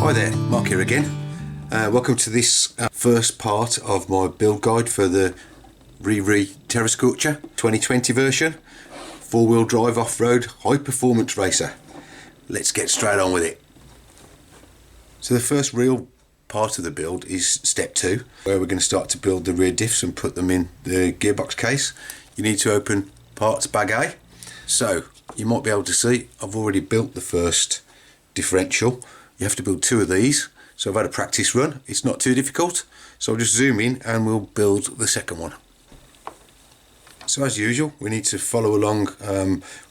Hi there, Mark here again. Welcome to this first part of my build guide for the Terra Scorcher 2020 version, four-wheel drive off-road high performance racer. Let's get straight on with it. So the first real part of the build is step 2, where we're going to start to build the rear diffs and put them in the gearbox case. You need to open parts bag A. So you might be able to see I've already built the first differential. You have to build 2 of these, so I've had a practice run. It's not too difficult, so I'll just zoom in and we'll build the second one. So as usual, we need to follow along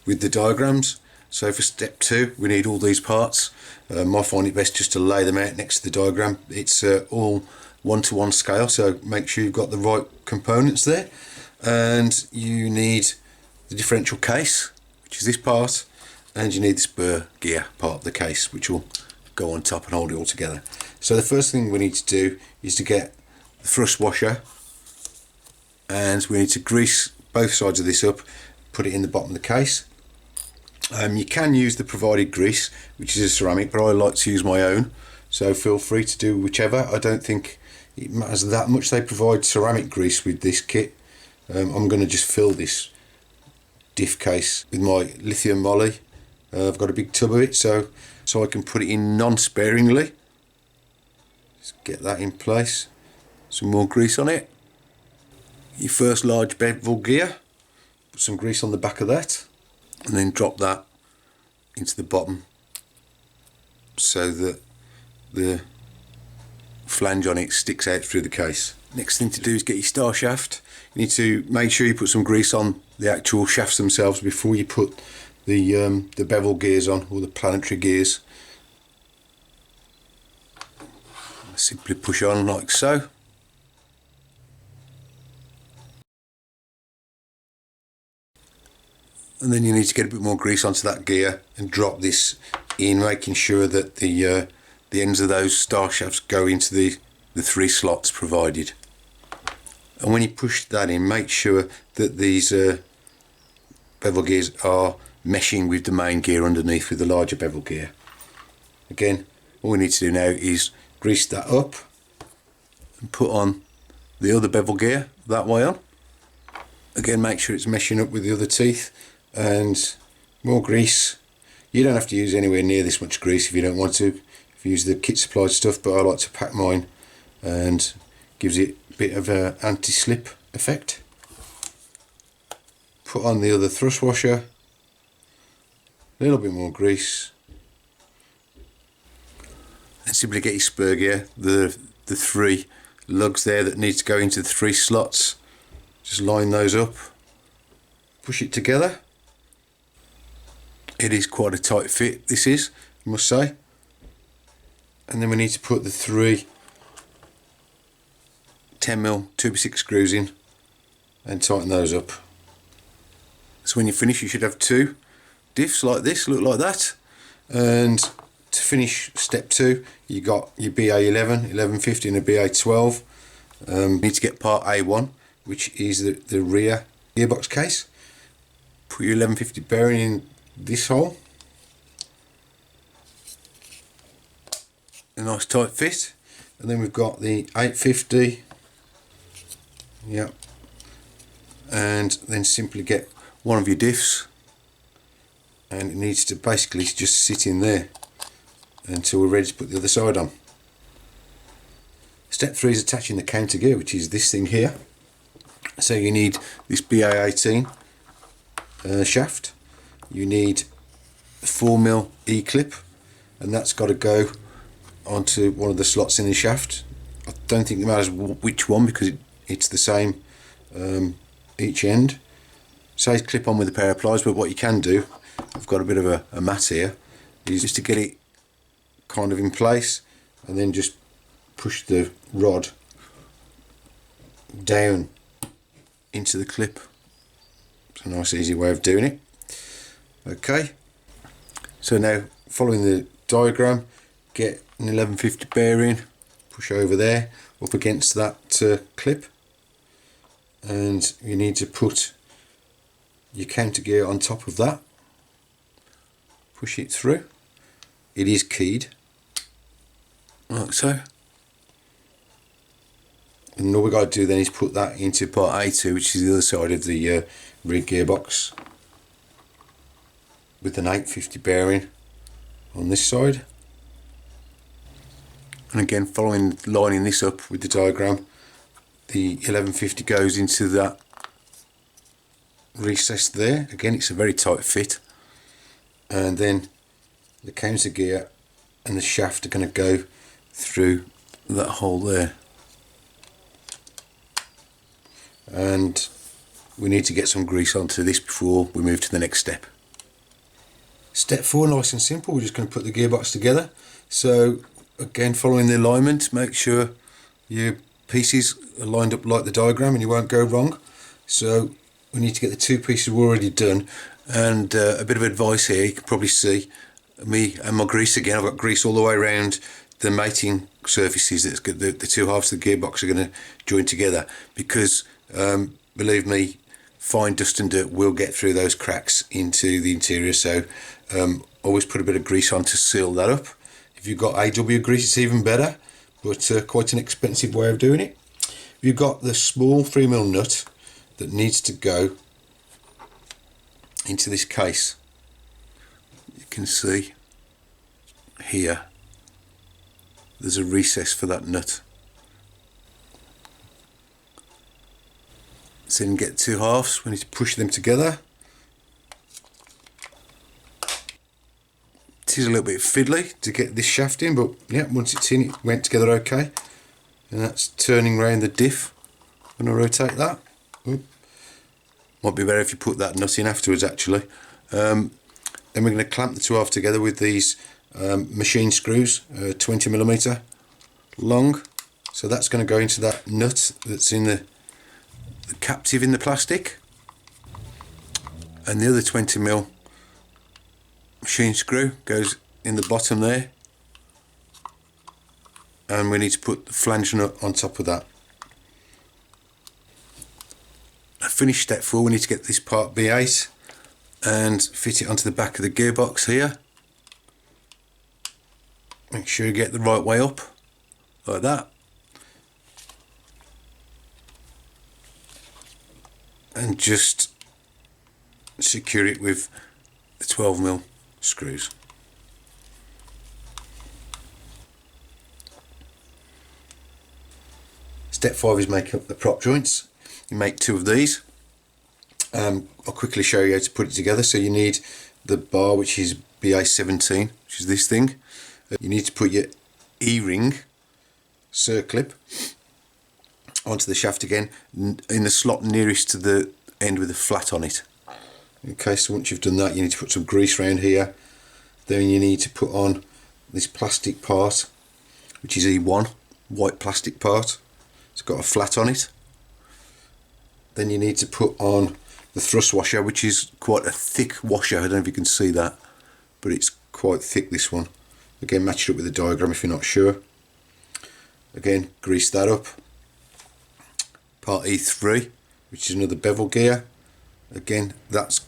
with the diagrams. So for step 2, we need all these parts. I find it best just to lay them out next to the diagram. It's all 1-to-1 scale, so make sure you've got the right components there. And you need the differential case, which is this part, and you need the spur gear part of the case, which will go on top and hold it all together. So the first thing we need to do is to get the thrust washer, and we need to grease both sides of this up, put it in the bottom of the case. You can use the provided grease, which is a ceramic, but I like to use my own, so feel free to do whichever. I don't think it matters that much. They provide ceramic grease with this kit. I'm going to just fill this diff case with my lithium moly. I've got a big tub of it, so I can put it in non-sparingly. Just get that in place. Some more grease on it. Your first large bevel gear, put some grease on the back of that, and then drop that into the bottom so that the flange on it sticks out through the case. Next thing to do is get your star shaft. You need to make sure you put some grease on the actual shafts themselves before you put the bevel gears on, or the planetary gears. Simply push on like so. And then you need to get a bit more grease onto that gear and drop this in, making sure that the ends of those star shafts go into the 3 slots provided. And when you push that in, make sure that these bevel gears are meshing with the main gear underneath, with the larger bevel gear. Again, all we need to do now is grease that up and put on the other bevel gear that way on. Again, make sure it's meshing up with the other teeth, and more grease. You don't have to use anywhere near this much grease if you don't want to, if you use the kit supplied stuff, but I like to pack mine, and gives it a bit of an anti-slip effect. Put on the other thrust washer, a little bit more grease, and simply get your spur gear, the 3 lugs there that need to go into the 3 slots, just line those up, push it together. It is quite a tight fit, this is, I must say. And then we need to put the 3 10mm 2x6 screws in and tighten those up. So when you finish, you should have 2 diffs like this, look like that. And to finish step 2, you got your BA11, 1150 and a BA12. You need to get part A1, which is the rear gearbox case. Put your 1150 bearing in this hole. A nice tight fit. And then we've got the 850. Yep. And then simply get one of your diffs, and it needs to basically just sit in there until we're ready to put the other side on. Step 3 is attaching the counter gear, which is this thing here. So you need this BA18 shaft. You need a 4mm E-clip, and that's got to go onto one of the slots in the shaft. I don't think it matters which one, because it's the same each end. Says clip on with a pair of pliers, but what you can do, I've got a bit of a mat here, is just to get it kind of in place, and then just push the rod down into the clip. It's a nice easy way of doing it. Okay, so now following the diagram, get an 1150 bearing, push over there up against that clip, and you need to put your counter gear on top of that, push it through. It is keyed, like so. And all we got to do then is put that into part A2, which is the other side of the rear gearbox, with an 850 bearing on this side. And again, lining this up with the diagram, the 1150 goes into that recess there. Again, it's a very tight fit, and then the counter gear and the shaft are going to go through that hole there. And we need to get some grease onto this before we move to the next step. Step 4, nice and simple. We're just going to put the gearbox together. So again, following the alignment, make sure your pieces are lined up like the diagram and you won't go wrong. So we need to get the two pieces already done. And a bit of advice here, you can probably see me and my grease again. I've got grease all the way around the mating surfaces. That's got the two halves of the gearbox are going to join together, because believe me, fine dust and dirt will get through those cracks into the interior. So always put a bit of grease on to seal that up. If you've got AW grease, it's even better, but quite an expensive way of doing it. You've got the small 3mm nut that needs to go into this case. You can see here there's a recess for that nut. So then get two halves, we need to push them together. It is a little bit fiddly to get this shaft in, but yeah, once it's in, it went together okay. And that's turning around the diff when I rotate that. Ooh. Might be better if you put that nut in afterwards, actually. Then we're going to clamp the two halves together with these machine screws, 20mm long. So that's going to go into that nut that's in the captive in the plastic, and the other 20mm machine screw goes in the bottom there, and we need to put the flange nut on top of that. Finish step 4, we need to get this part B8 and fit it onto the back of the gearbox here. Make sure you get the right way up, like that. And just secure it with the 12mm screws. Step 5 is making up the prop joints. You make 2 of these. I'll quickly show you how to put it together. So you need the bar, which is BA17, which is this thing. You need to put your E-ring circlip onto the shaft again, in the slot nearest to the end with a flat on it. Okay, so once you've done that, you need to put some grease around here. Then you need to put on this plastic part, which is E1, white plastic part. It's got a flat on it. Then you need to put on the thrust washer, which is quite a thick washer. I don't know if you can see that, but it's quite thick, this one. Again, match it up with the diagram if you're not sure. Again, grease that up. Part E3, which is another bevel gear. Again, that's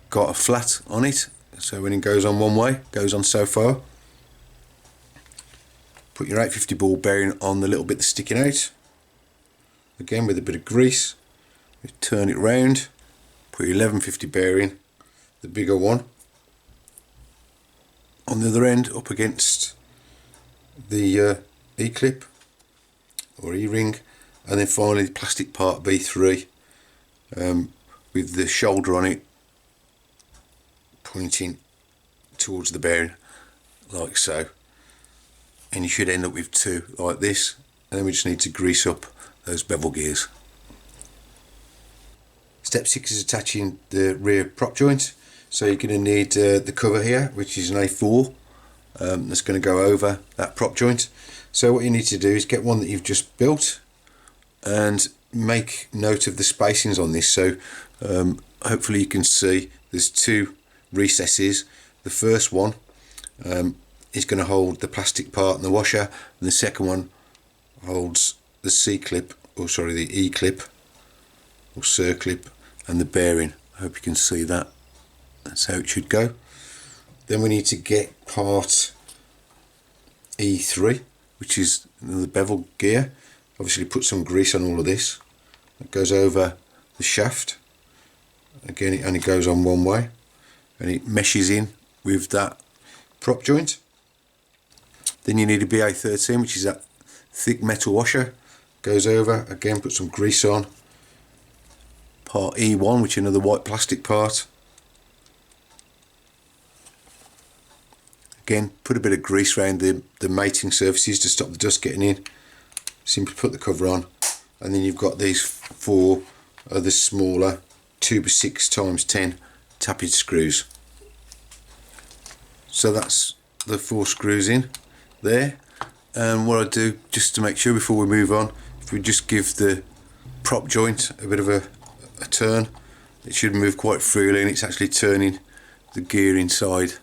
got a flat on it, so when it goes on one way, goes on so far. Put your 850 ball bearing on the little bit that's sticking out. Again, with a bit of grease, you turn it round. Put your 1150 bearing, the bigger one, on the other end, up against the E-clip or E-ring. And then finally the plastic part B3 with the shoulder on it pointing towards the bearing, like so. And you should end up with 2 like this, and then we just need to grease up those bevel gears. Step 6 is attaching the rear prop joint. So you're going to need the cover here, which is an A4 that's going to go over that prop joint. So what you need to do is get one that you've just built and make note of the spacings on this. So hopefully you can see there's 2 recesses. The first one is going to hold the plastic part and the washer, and the second one holds the C-clip, or sorry, the E-clip or circlip and the bearing. I hope you can see that. That's how it should go. Then we need to get part E3 which is the bevel gear. Obviously put some grease on all of this. It goes over the shaft. Again, it only goes on one way, and it meshes in with that prop joint. Then you need a BA13, which is that thick metal washer. Goes over, again put some grease on. Part E1, which is another white plastic part. Again, put a bit of grease around the mating surfaces to stop the dust getting in. Simply put the cover on, and then you've got these 4 other smaller 2x6x10 tappet screws. So that's the 4 screws in there. And what I do, just to make sure before we move on, if we just give the prop joint a bit of a turn, it should move quite freely, and it's actually turning the gear inside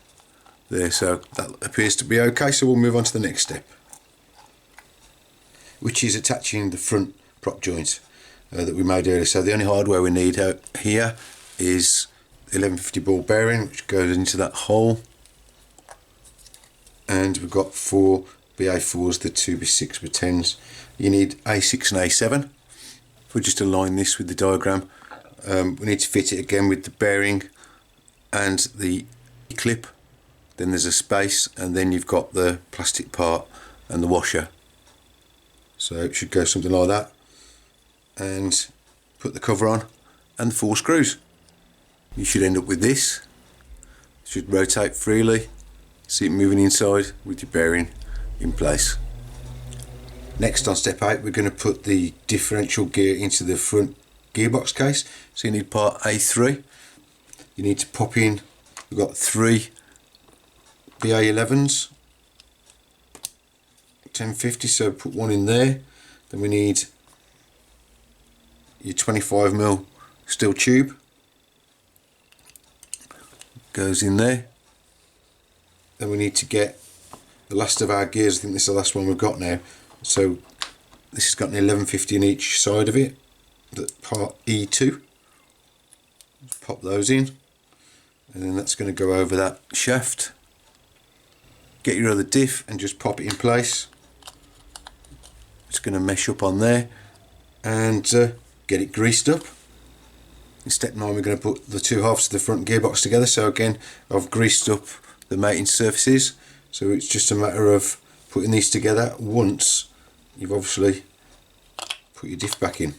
there. So that appears to be okay, so we'll move on to the next step, which is attaching the front prop joint that we made earlier. So the only hardware we need out here is the 1150 ball bearing, which goes into that hole, and we've got 4 BA4s, the 2x6x10s. You need A6 and A7. If we just align this with the diagram, we need to fit it again with the bearing and the clip. Then there's a space, and then you've got the plastic part and the washer. So it should go something like that. And put the cover on and the 4 screws. You should end up with this. It should rotate freely. See it moving inside with your bearing in place. Next, on step 8, we're going to put the differential gear into the front gearbox case. So you need part A3. You need to pop in, we've got 3 BA11s, 1050, so put one in there. Then we need your 25mm steel tube, goes in there. Then we need to get the last of our gears. I think this is the last one we've got now. So this has got an 1150 on each side of it, that part E2. Let's pop those in, and then that's going to go over that shaft. Get your other diff and just pop it in place. It's going to mesh up on there, and get it greased up. In step 9, we're going to put the 2 halves of the front gearbox together. So again, I've greased up the mating surfaces, so it's just a matter of putting these together once you've obviously put your diff back in.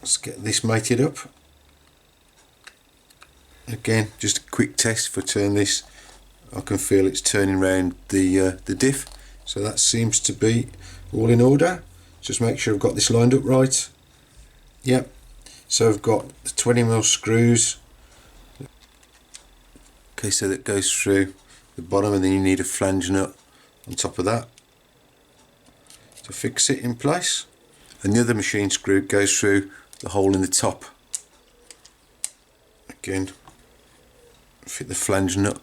Let's get this mated up. Again, just a quick test. If I turn this, I can feel it's turning around the diff, so that seems to be all in order. Just make sure I've got this lined up right. Yep. So I've got the 20mm screws. Okay, so that goes through the bottom, and then you need a flange nut on top of that to fix it in place. And the other machine screw goes through the hole in the top. Again, fit the flange nut.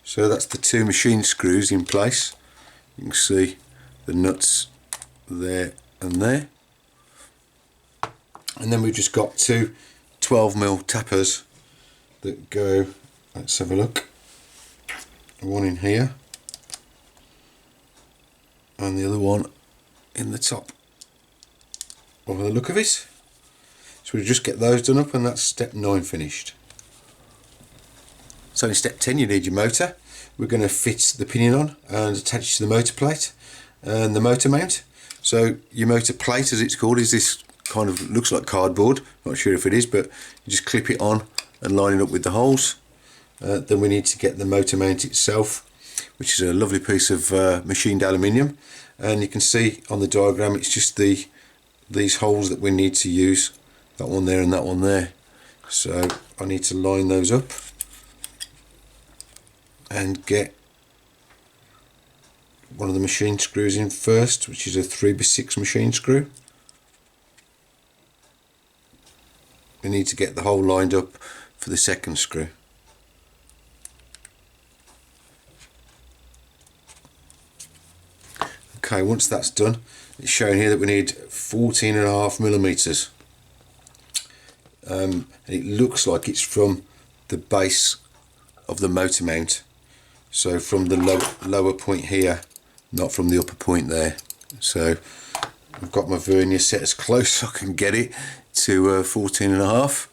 So that's the 2 machine screws in place. You can see the nuts there and there. And then we've just got 2 12mm tappers that go, let's have a look, one in here and the other one in the top by the look of it. So we just get those done up, and that's step 9 finished. So in step 10, you need your motor. We're going to fit the pinion on and attach it to the motor plate and the motor mount. So your motor plate, as it's called, is this kind of, looks like cardboard, not sure if it is, but you just clip it on and line it up with the holes. Then we need to get the motor mount itself, which is a lovely piece of machined aluminium, and you can see on the diagram it's just these holes that we need to use, that one there and that one there. So I need to line those up and get one of the machine screws in first, which is a 3x6 machine screw. We need to get the hole lined up for the second screw. Okay, once that's done, it's shown here that we need 14.5mm. And it looks like it's from the base of the motor mount So from the lower point here, not from the upper point there. So I've got my vernier set as close as I can get it to 14.5.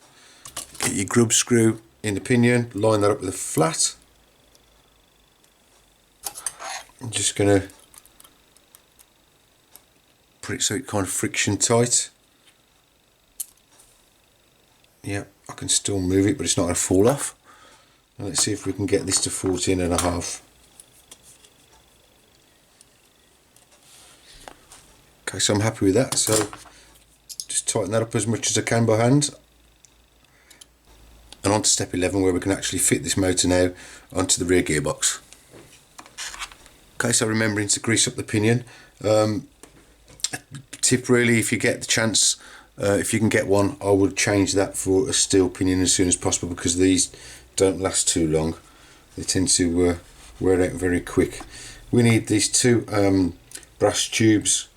Get your grub screw in the pinion, line that up with a flat. I'm just going to put it so it's kind of friction tight. Yeah, I can still move it, but it's not going to fall off. And let's see if we can get this to 14.5. Okay, so I'm happy with that. So just tighten that up as much as I can by hand. And on to step 11, where we can actually fit this motor now onto the rear gearbox. Okay, so remembering to grease up the pinion. Tip really, if you get the chance, if you can get one, I would change that for a steel pinion as soon as possible, because these don't last too long. They tend to wear out very quick. We need these two brass tubes,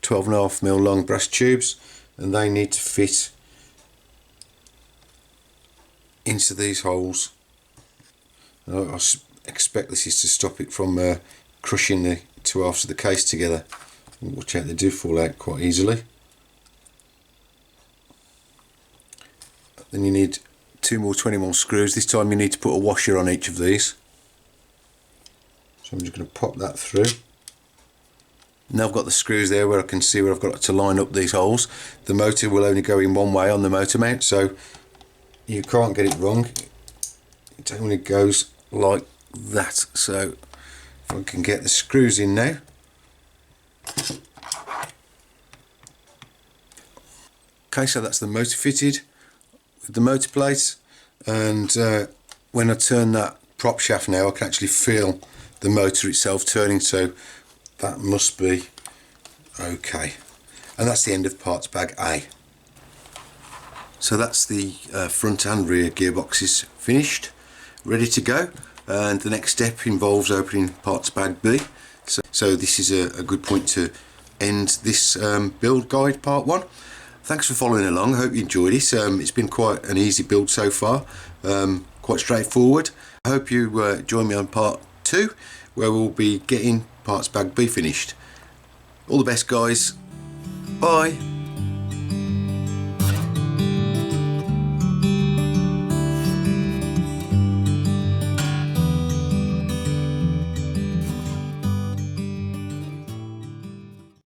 12.5mm long brass tubes, and they need to fit into these holes. I expect this is to stop it from crushing the two halves of the case together. Watch out, they do fall out quite easily. Then you need 2 more 20mm screws. This time you need to put a washer on each of these. So I'm just going to pop that through. Now I've got the screws there where I can see where I've got to line up these holes. The motor will only go in one way on the motor mount, so you can't get it wrong. It only goes like that. So if I can get the screws in now. Okay, so that's the motor fitted with the motor plate, and when I turn that prop shaft now, I can actually feel the motor itself turning, so that must be okay. And that's the end of parts bag A. So that's the front and rear gearboxes finished, ready to go, and the next step involves opening parts bag B. So this is a good point to end this build guide part 1. Thanks for following along. I hope you enjoyed it. It's been quite an easy build so far, quite straightforward. I hope you join me on part 2, where we'll be getting parts bag B finished. All the best, guys. Bye.